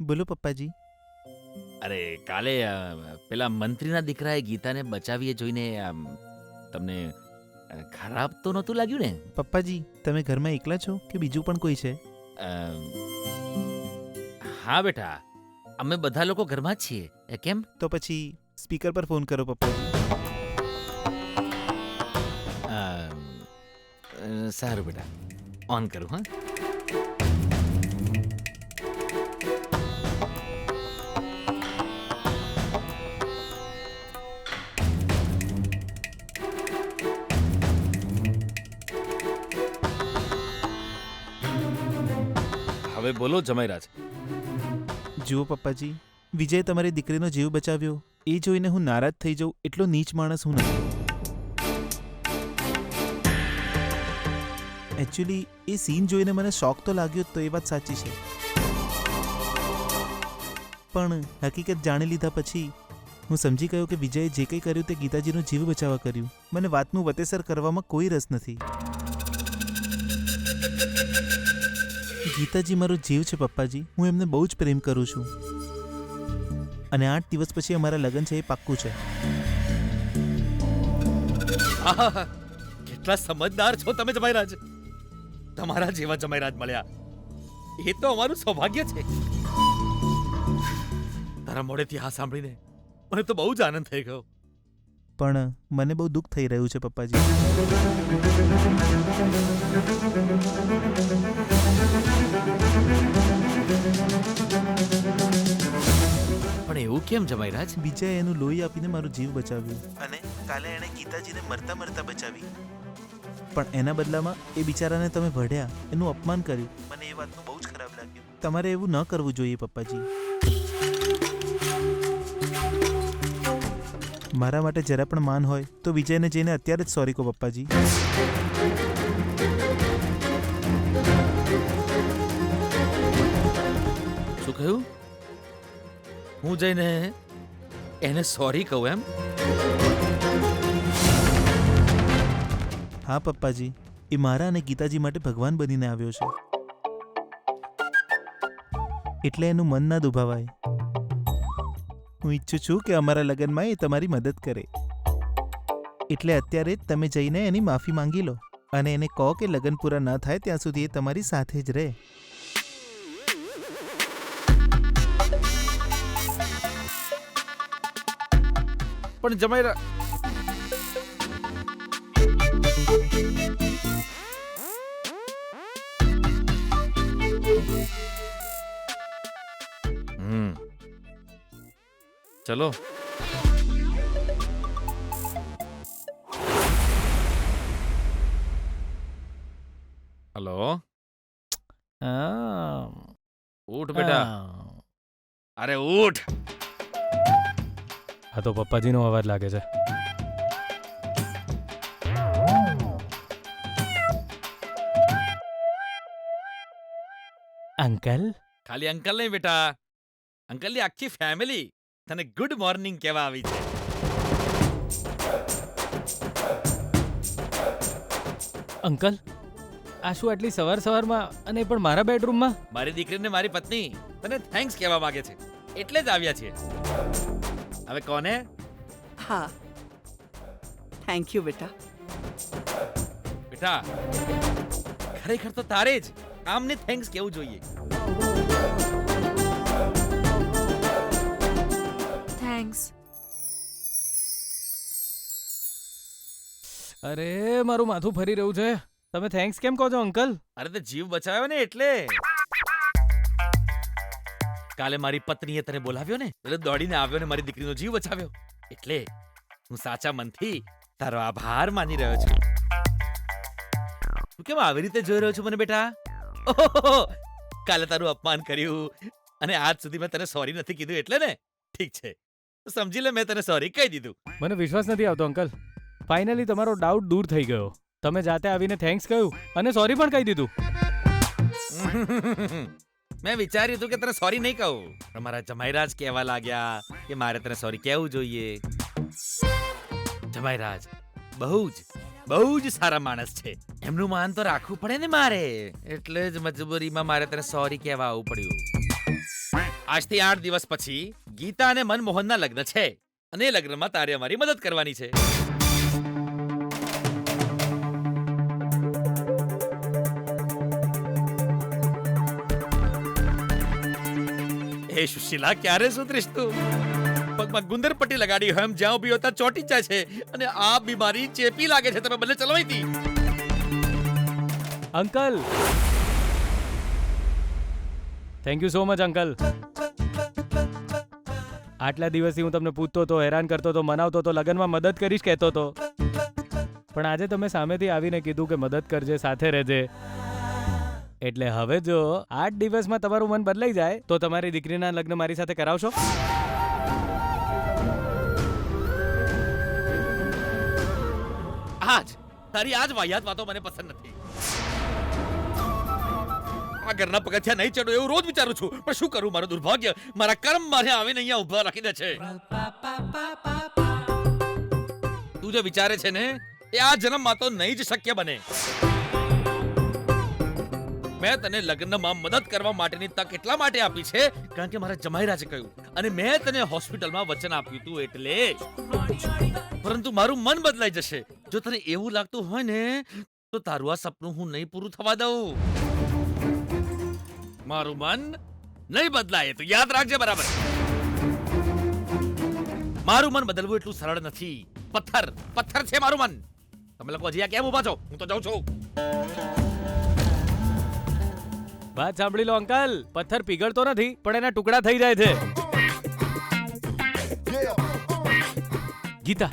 બોલો પપ્પાજી. અરે કાલે પેલા મંત્રીના દીકરાએ ગીતાને બચાવી એ જોઈને તમને ખરાબ તો નહોતું લાગ્યું ને? પપ્પાજી, તમે ઘરમાં એકલા છો કે બીજું પણ કોઈ છે? અ, હા બેટા, અમે બધા લોકો ઘરમાં જ છીએ. કેમ? તો પછી સ્પીકર પર ફોન કરો પપ્પાજી. અ, સારું બેટા, ઓન કરું. હા, હવે બોલો જમાઈરાજ. જુઓ પપ્પાજી, વિજય તમારી દીકરીનો જીવ બચાવ્યો એ જોઈને હું નારાજ થઈ જાઉં એટલો નીચ માણસ હું નથી. એકચ્યુઅલી એ સીન જોઈને મને શોક તો લાગ્યો જ, તો એ વાત સાચી છે. પણ હકીકત જાણી લીધા પછી હું સમજી ગયો કે વિજયે જે કંઈ કર્યું તે ગીતાજીનો જીવ બચાવવા કર્યું. મને વાતનું વતેસર કરવામાં કોઈ રસ નથી. ગીતાજી મારો જીવ છે પપ્પાજી. હું એમને બહુ જ પ્રેમ કરું છું અને 8 દિવસ પછી અમારા લગ્ન છે, એ પાક્કું છે. આહાહા, કેટલા સમજદાર છો તમે જમાઈરાજ. તમારા જેવા જમાઈરાજ મળ્યા એ તો અમારું સૌભાગ્ય છે. તારા મોઢેથી આ સાંભળીને મને તો બહુ જ આનંદ થઈ ગયો. પણ મને બહુ દુઃખ થઈ રહ્યું છે પપ્પાજી. પણ એવું કેમ જમાઈરાજ? વિજય એનું લોહી આપીને મારો જીવ બચાવ્યો અને કાલે એણે ગીતાજીને મરતા મરતા બચાવી. પણ એના બદલામાં એ બિચારાને તમે વઢ્યા, એનું અપમાન કર્યું. મને એ વાતનું બહુ જ ખરાબ લાગ્યું. તમારે એવું ન કરવું જોઈએ પપ્પાજી. મારા માટે જરા પણ માન હોય તો વિજયને જઈને અત્યારે જ સોરી કહો પપ્પાજી. શું કહ્યું? હું જઈને એને સોરી કહું એમ? હા પપ્પાજી, એ મારા અને ગીતાજી માટે ભગવાન બનીને આવ્યો છે, એટલે એનું મન ના દુભાવાય. હું ઈચ્છું છું કે અમારા લગ્નમાં એ તમારી મદદ કરે. એટલે અત્યારે જ તમે જઈને એની માફી માંગી લો અને એને કહો કે લગ્ન પૂરા ન થાય ત્યાં સુધી એ તમારી સાથે જ રહે. પણ જમાઈરા ચલો. હલો, ઉઠ બેટા. અરે ઉઠ. આ તો પપ્પાજીનો અવાજ લાગે છે. અંકલ, ખાલી અંકલ નહીં બેટા, અંકલની આખી ફેમિલી તને ગુડ મોર્નિંગ કહેવા આવી છે. અંકલ, આ શું આટલી સવાર સવારમાં અને પણ મારા બેડરૂમમાં? મારી દીકરીને મારી પત્ની તને થેન્ક્સ કહેવા માંગે છે, એટલે જ આવ્યા છીએ. હવે કોને? હા, થેન્ક યુ બેટા. બેટા, ખરેખર તો તારે જ આમને થેન્ક્સ કહેવું જોઈએ. થેન્ક્સ. અરે મારું માથું ફરી રહ્યું છે. તમે થેન્ક્સ કેમ કહો છો અંકલ? અરે તે જીવ બચાવ્યો ને એટલે. કાલે મારી પત્નીએ તને બોલાવ્યો ને એટલે દોડીને આવ્યો ને મારી દીકરીનો જીવ બચાવ્યો. એટલે હું સાચા મનથી તારો આભાર માની રહ્યો છું. તું કેમ આવી રીતે જોઈ રહ્યો છું મને બેટા? ઓહો, કાલે તારું અપમાન કર્યું અને આજ સુધી મેં તને સોરી નથી કીધું એટલે ને? ઠીક છે, સમજી લે, મેં તને સોરી કહી દીધું. મને વિશ્વાસ નથી આવતો અંકલ. ફાઇનલી તમારો ડાઉટ દૂર થઈ ગયો. તમે જાતે આવીને થેન્ક્સ કહ્યું અને સોરી પણ કહી દીધું. મેં વિચાર્યું હતું કે તને સોરી નહીં કહું, પણ મારા જમાઈરાજ કહેવા લાગ્યા કે મારે તને સોરી કહેવું જોઈએ. જમાઈરાજ બહુ જ સારા માણસ છે, એમનું માન તો રાખવું પડે ને મારે, એટલે જ મજબૂરીમાં મારે તને સોરી કહેવા આવવું પડ્યું. આજથી 8 દિવસ પછી ગીતા અને મનમોહનના લગ્ન છે અને એ લગ્નમાં તારે અમારી મદદ કરવાની છે. એ સુશીલા, ક્યારે સુધરીશ તું? પગમાં ગુંદર પટ્ટી લગાડી હોય એમ જ્યાં ઉભી હોતા ચોટી જ જાય છે અને આ બીમારી ચેપી લાગે છે. તમે બંને ચલો અહીંથી. Uncle, thank you so much uncle. આટલા દિવસથી હું તમને પૂછતો હતો, હેરાન કરતો હતો, મનાવતો હતો, લગનમાં મદદ કરીશ કહેતો હતો, પણ આજે તમે સામેથી આવીને કીધું કે મદદ કરજે, સાથે રહેજે. એટલે હવે જો 8 દિવસમાં તમારું મન બદલાઈ જાય તો તમારી દીકરીના લગ્ન મારી સાથે કરાવશો? તારી આજ વાહિયાત વાતો મને પસંદ નથી. આ ઘરના પગથિયા નહીં ચડો એવું રોજ વિચારું છું, પણ શું કરું? મારું દુર્ભાગ્ય, મારા કર્મ મારે આવીને અહીંયા ઊભા રાખી દે છે. તું જે વિચારે છે ને એ આ જન્મમાં તો નહીં જ શક્ય બને. મેં તને લગ્નમાં મદદ કરવા માટેની તક એટલા માટે આપી છે કારણ કે મારા જમાઈરાજે કહ્યું અને મેં તને હોસ્પિટલમાં વચન આપ્યું હતું એટલે જ. પરંતુ મારું મન બદલાઈ જશે જો તને એવું લાગતું હોય ને તો તારું આ સપનું હું નહીં પૂરું થવા દઉં. મારું મન નહીં બદલાય તો યાદ રાખજે બરાબર. મારું મન બદલવું એટલું સરળ નથી. પથ્થર છે મારું મન. તમે લોકો હજી આ કેમ ઊભા છો? હું તો જાઉં છું. વાત સાંભળી લો અંકલ, પથ્થર પીગળતો નથી પણ એના ટુકડા થઈ જાય છે. ગીતા,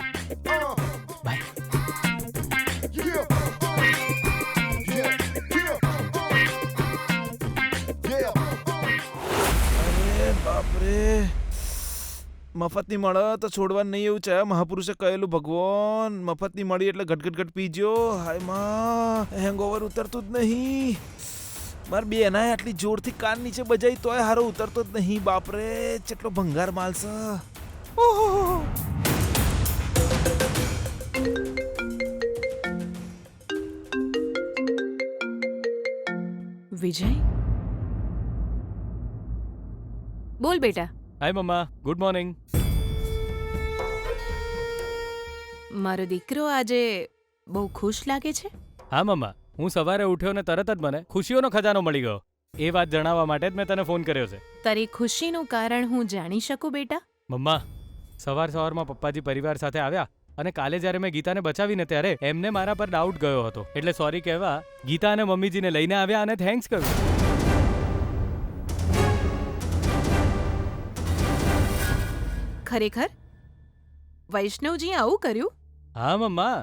બાય. બાપરે, મફતની મળે તો છોડવાનું નહીં એવું છે મહાપુરુષે કહેલું. ભગવાન, મફતની મળી એટલે ઘટઘટ પીજો. હાય માં, હેંગઓવર ઉતરતું જ નહીં. માર બેનાય આટલી જોરથી કાન નીચે બજાઈ તોય હારો ઉતરતો જ નહીં. બાપરે, કેટલો ભંગાર માલ છે. ઓહો, વિજય, બોલ બેટા. હાય મમ્મા, ગુડ મોર્નિંગ. મારો દીકરો આજે બહુ ખુશ લાગે છે. હા મમ્મા, હું સવારે ઉઠ્યો ને તરત જ મને ખુશીઓનો ખજાનો મળી ગયો. એ વાત જણાવવા માટે જ મેં તને ફોન કર્યો છે. તારી ખુશીનું કારણ હું જાણી શકું બેટા? મમ્મા, સવારમાં પપ્પાજી પરિવાર સાથે આવ્યા અને કાલે જ્યારે મેં ગીતાને બચાવીને ત્યારે એમને મારા પર ડાઉટ ગયો હતો એટલે સોરી કહેવા ગીતા અને મમ્મીજીને લઈને આવ્યા અને થેન્ક્સ કહ્યું. ખરેખર વૈષ્ણવજી આવું કર્યું? હા મમ્મા,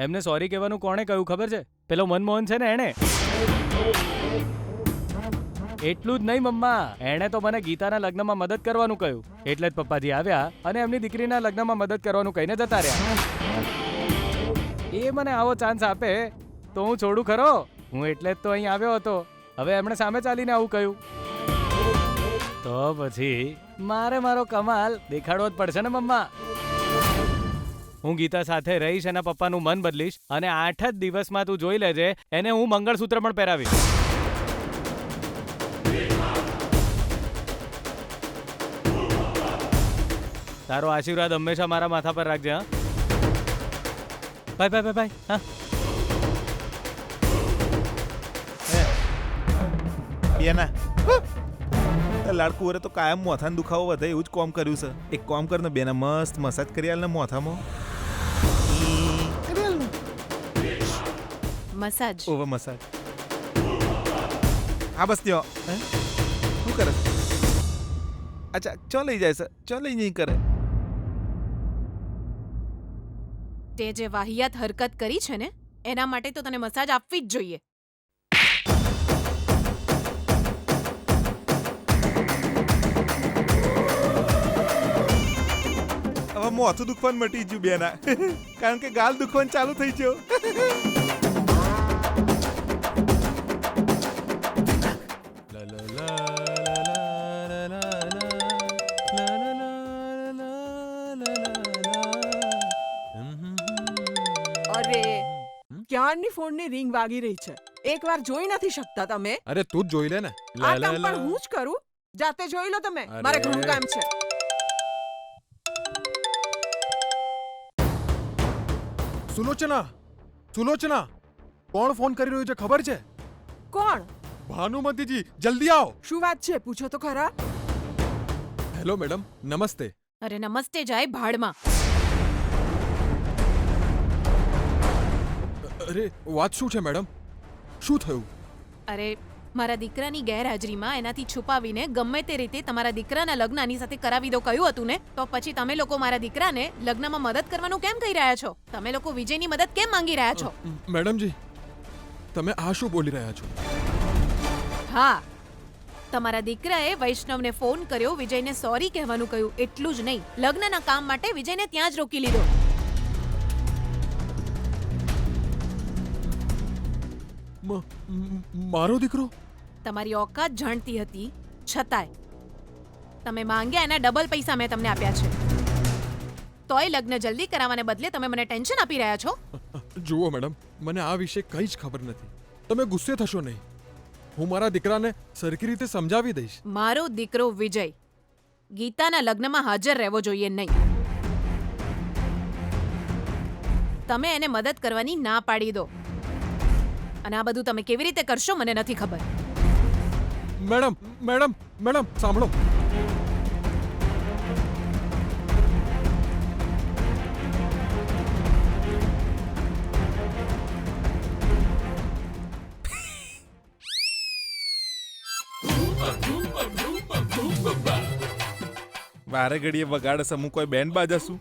એમને સોરી કહેવાનું કોણે કહ્યું ખબર છે? પેલો મનમોહન છે ને, એણે. એટલું જ નહીં મમ્મા, એણે તો મને ગીતાના લગ્નમાં મદદ કરવાનું કહ્યું એટલે જ પપ્પાજી આવ્યા અને એમની દીકરીના લગ્નમાં મદદ કરવાનું કહીને જતા રહ્યા. એ મને આવો ચાન્સ આપે તો હું છોડું ખરો? હું એટલે જ તો અહીં આવ્યો હતો. હવે એમણે સામે ચાલીને આવું કહ્યું તો પછી મારે મારો કમાલ દેખાડવો જ પડશે ને મમ્મા. હું ગીતા સાથે રહીશ, એના પપ્પાનું મન બદલીશ અને 8 જ દિવસમાં તું જોઈ લેજે એને હું મંગળસૂત્ર પણ પહેરાવીશ. તારો આશીર્વાદ હંમેશા મારા માથા પર રાખજે. હા, બાય બાય બાય. હા, બેના લાડકુ વરે તો કાયમ મોથાનો દુખાવો વધે એવું જ કોમ કર્યું છે. એક કોમ કર ને બેના, મસ્ત મસાજ કરી આલ ને મોથામાં. મસાજ? Over massage. હા બસ ત્યો. શું કરે? અચ્છા, ચો લઈ જાય છે? ચો લઈ નહીં કરે? તે જે વાહિયાત હરકત કરી છે ને એના માટે તો તને મસાજ આપવી જ જોઈએ. હવે મોથું દુખવાનું મટી ગયું બેના, કારણ કે ગાલ દુખવાનું ચાલુ થઈ ગયો. અરે ક્યારની ફોનની રિંગ વાગી રહી છે. એકવાર જોઈ નથી શકતા તમે? અરે તું જ જોઈ લે ને. આ કામ પણ હું જ કરું? જાતે જોઈ લો તમે, અરે. મારે ઘણું કામ છે. સુલોચના, સુલોચના, કોણ ફોન કરી રહ્યું છે ખબર છે? કોણ? ભાનુમતીજી, જલ્દી આવો. શું વાત છે? પૂછો તો ખરા. હેલો મેડમ, નમસ્તે. અરે નમસ્તે જાય ભાડમાં. અરે વાત શું છે મેડમ? શું થયું? અરે મારા દીકરાની ગેરહાજરીમાં એનાથી છુપાવીને ગમે તે રીતે તમારા દીકરાના લગ્ન આની સાથે કરાવી દો કહ્યું હતું ને, તો પછી તમે લોકો મારા દીકરાને લગ્નમાં મદદ કરવાનું કેમ કહી રહ્યા છો? તમે લોકો વિજયની મદદ કેમ માંગી રહ્યા છો? મેડમજી, તમે આ શું બોલી રહ્યા છો? હા, તમારા દીકરાએ વૈષ્ણવને ફોન કર્યો, વિજયને સોરી કહેવાનું કહ્યું. એટલું જ નહીં, લગ્નના કામ માટે વિજયને ત્યાં જ રોકી લીધો. મારો દીકરો? તમારી ઓકાત જાણતી હતી છતાંય તમે માંગ્યા એના ડબલ પૈસા મેં તમને આપ્યા છે. તોય લગ્ન જલ્દી કરાવવાને બદલે તમે મને ટેન્શન આપી રહ્યા છો. જુઓ મેડમ, મને આ વિશે કંઈ જ ખબર નથી. તમે ગુસ્સે થશો નહીં. હું મારા દીકરાને સરખી રીતે સમજાવી દઈશ. મારો દીકરો વિજય ગીતાના લગ્નમાં હાજર રહેવો જોઈએ નહીં. તમે એને મદદ કરવાની ના પાડી દો. અને આ બધું તમે કેવી રીતે કરશો મને નથી ખબર. મેડમ, મેડમ, મેડમ, સાંભળો. વારે ઘડીએ વગાડે સમૂહ કોઈ બેન્ડ બાજાશું.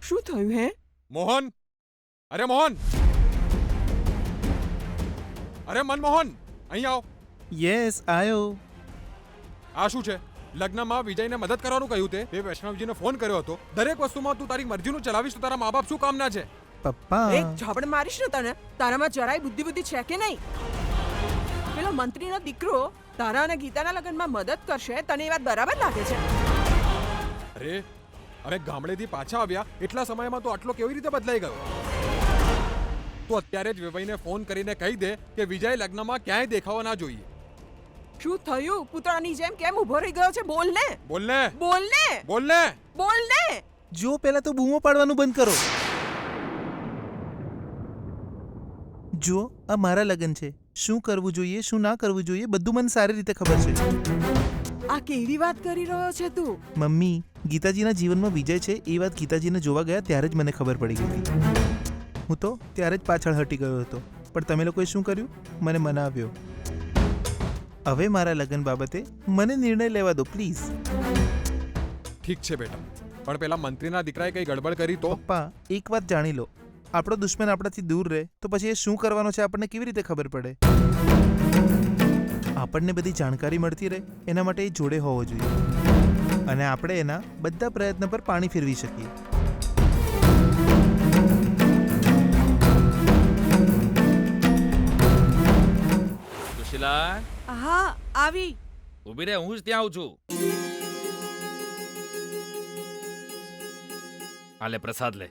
શું થયું હે? મોહન, અરે મોહન, અરે મનમોહન, અહીં આવો. યસ આયો. આ શું છે? લગ્નમાં વિજયને મદદ કરવાનું કહ્યું તે વૈષ્ણવજીને ફોન કર્યો હતો. દરેક વસ્તુમાં તું તારી મરજીનું ચલાવીશ તો તારા મા બાપ શું કામના છે? પપ્પા એક ઝાપડ મારીશ ને તને. તારામાં જરાય બુદ્ધિ છે કે નહીં? પેલો મંત્રીનો દીકરો તારા અને ગીતાના લગ્નમાં મદદ કરશે, તને એ વાત બરાબર લાગે છે? અરે અમે ગામડેથી પાછા આવ્યા એટલા સમયમાં તો આટલો કેવી રીતે બદલાઈ ગયો? તું અત્યારે જ વેવાઈને ફોન કરીને કહી દે કે વિજય લગ્નમાં ક્યાંય દેખાવા ના જોઈએ. શું થયું? પૂતળાની જેમ કેમ ઊભો રહી ગયો છે? બોલ ને, બોલ ને, બોલ ને, બોલ ને. બોલ ને. જો પહેલા તો બૂમો પાડવાનું બંધ કરો. જુઓ, આ મારા લગ્ન છે. શું કરવું જોઈએ, શું ના કરવું જોઈએ, બધું મને સારી રીતે ખબર છે. આ કેવી વાત કરી રહ્યો છે તું? મમ્મી, ગીતાજીના જીવનમાં વિજય છે એ વાત ગીતાજીને જોવા ગયા ત્યારે જ મને ખબર પડી ગઈ હતી. હું તો ત્યારે જ પાછળ હટી ગયો હતો, પણ તમે લોકોએ શું કર્યું? મને મનાવ્યો. હવે મારા લગ્ન બાબતે મને નિર્ણય લેવા દો પ્લીઝ. ઠીક છે બેટા, પણ પેલા મંત્રીના દીકરાએ કઈ ગડબડ કરી તો? પપ્પા, એક વાત જાણી લો, આપણો દુશ્મન આપણાથી દૂર રહે તો પછી એ શું કરવાનો છે આપણને કેવી રીતે ખબર પડે? આપણને બધી જાણકારી મળતી રહે એના માટે એ જોડે હોવો જોઈએ, અને આપણે એના બધા પ્રયત્ન પર પાણી ફેરવી શકીએ. સુશીલા, હા, આવી. ઊભી રહે, હું જ ત્યાં આવું છું. આ લે પ્રસાદ લે.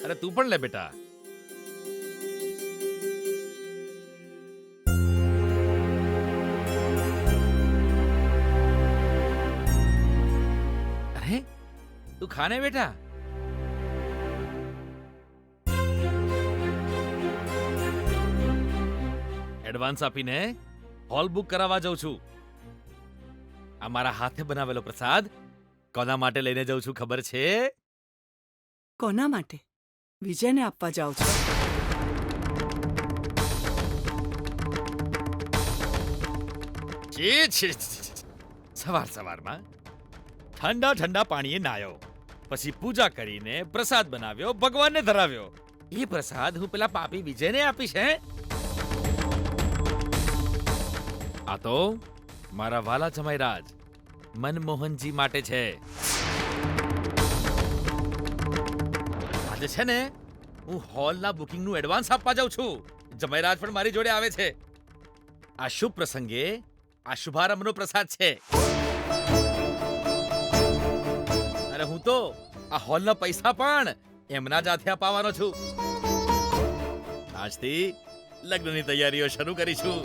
અરે તું પણ લે બેટા. અરે તું ખાને બેટા. એડવાન્સ આપીને હોલ બુક કરાવવા જાઉં છું. આ મારા હાથે બનાવેલો પ્રસાદ કોના માટે લઈને જાઉં છું ખબર છે? કોના માટે? વિજયને આપવા જાવ છો? છી, છી, છી. સવાર સવારમાં ઠંડા ઠંડા પાણીએ નાયો, પછી પૂજા કરીને પ્રસાદ બનાવ્યો, ભગવાનને ધરાવ્યો. એ પ્રસાદ હું પેલા પાપી વિજયને આપીશ હે? આ તો મારા વાલા જમાઈરાજ મનમોહનજી માટે છે. આજે છે ને હું હોલના બુકિંગનું એડવાન્સ આપવા જાઉં છું. જમાઈરાજ પણ મારી જોડે આવે છે. આ શુભ પ્રસંગે આ શુભારંભનો પ્રસાદ છે. અરે હું તો આ હોલના પૈસા પણ એમના જ હાથે અપાવવાનો છું. આજથી લગ્નની તૈયારીઓ શરૂ કરીશું.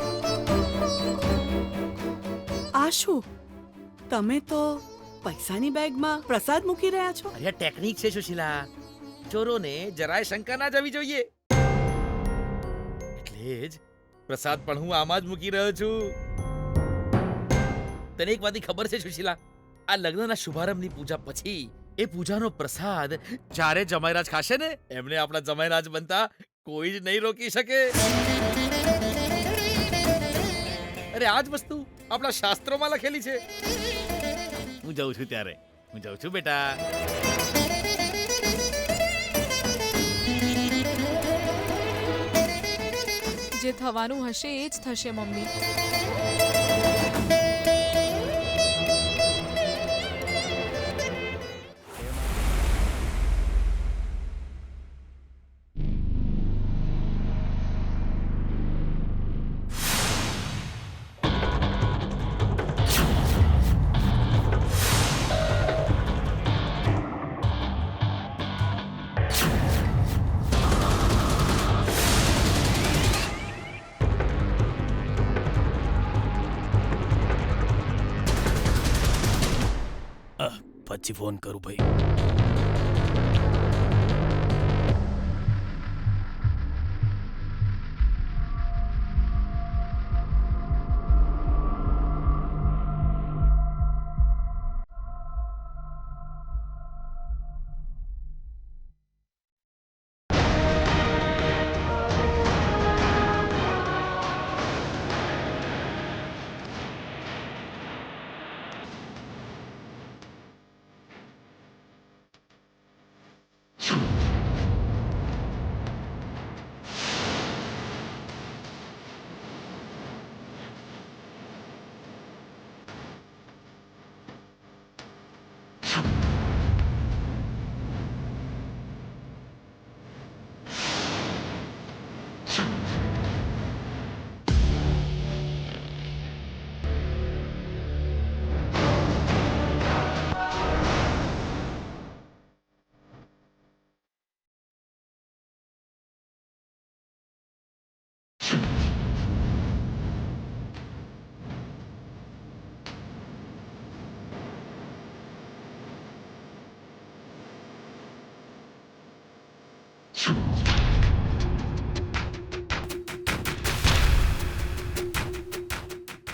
આ શું તમે તો પૈસાની બેગમાં પ્રસાદ મૂકી રહ્યા છો? અરે આ ટેકનિક છે સુશીલા. ચોરોને જરાય શંકા ના જવી જોઈએ. એટલે જ પ્રસાદ પણ હું આમાં જ મૂકી રહ્યો છું. તને એક વાતની ખબર છે સુશીલા? આ લગ્નના શુભારંભની પૂજા પછી એ પૂજાનો પ્રસાદ જ્યારે જમાઈરાજ ખાશે ને એમને આપણા જમાઈરાજ બનતા કોઈ જ નહીં રોકી શકે. અરે આ જ વસ્તુ આપણા શાસ્ત્રોમાં લખેલી છે. હું જાઉં છું ત્યારે. હું જાઉં છું બેટા. જે થવાનું હશે એ જ થશે મમ્મી. પછી ફોન કરું ભાઈ.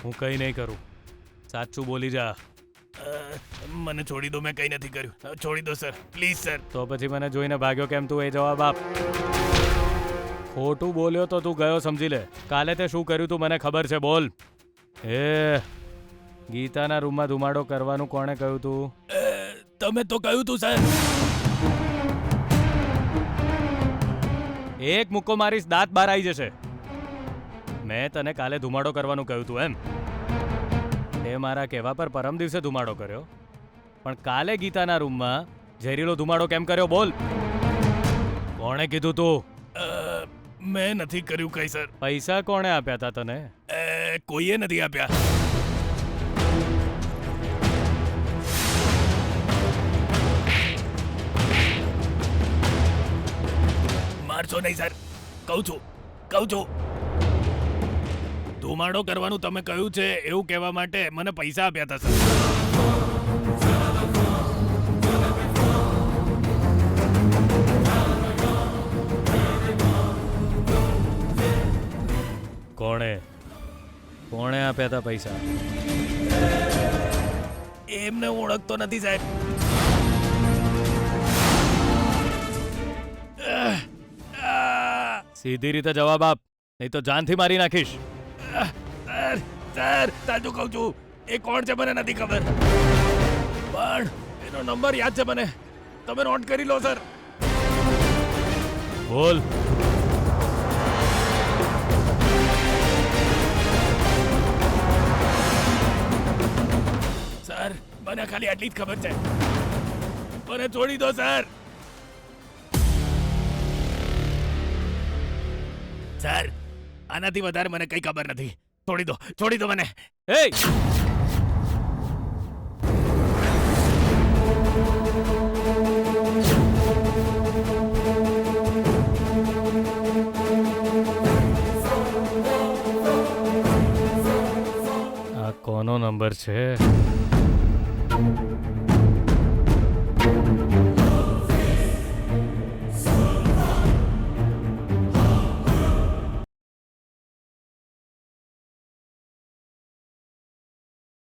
હું કઈ નહીં કરું. સાચું બોલી જા. મને છોડી દો, મેં કઈ નથી કર્યું. છોડી દો સર, પ્લીઝ સર. તો પછી મને જોઈને ભાગ્યો કેમ તું? એ જવાબ આપ. ખોટું બોલ્યો તો તું ગયો સમજી લે. કાલે તે શું કર્યું તું મને ખબર છે. બોલ. એ ગીતાના રૂમમાં ધુમાડો કરવાનું કોણે કહ્યું તું? તમે તો કહ્યું તું સર. એક મુક્કો મારીશ દાંત બહાર આવી જશે. મેં તને કાલે ધુમાડો કરવાનું કહ્યું તું એમ? તે મારા કહેવા પર પરમ દિવસે ધુમાડો કર્યો, પણ કાલે ગીતાના રૂમમાં ઝેરીલો ધુમાડો કેમ કર્યો? બોલ. કોણે કીધું તું? મેં નથી કર્યું કઈ સર. પૈસા કોણે આપ્યા હતા તને? કોઈએ નથી આપ્યા. મારશો નહીં સર, કહું છું. ધુમાડો કરવાનું તમે કહ્યું છે એવું કહેવા માટે મને પૈસા આપ્યા હતા સર. કોણે આપ્યા હતા પૈસા? એમને હું ઓળખતો નથી સાહેબ. સીધી રીતે જવાબ આપ, નહીં તો જાનથી મારી નાખીશ. સર સાચું કહું છું. એ કોણ છે મને નથી ખબર, પણ એનો નંબર યાદ છે મને. તમે નોટ કરી લો સર. બોલ. સર મને ખાલી આટલી જ ખબર છે. મને છોડી દો સર. સર આનાથી વધારે મને કઈ ખબર નથી. છોડી દો મને. એ કોનો નંબર છે?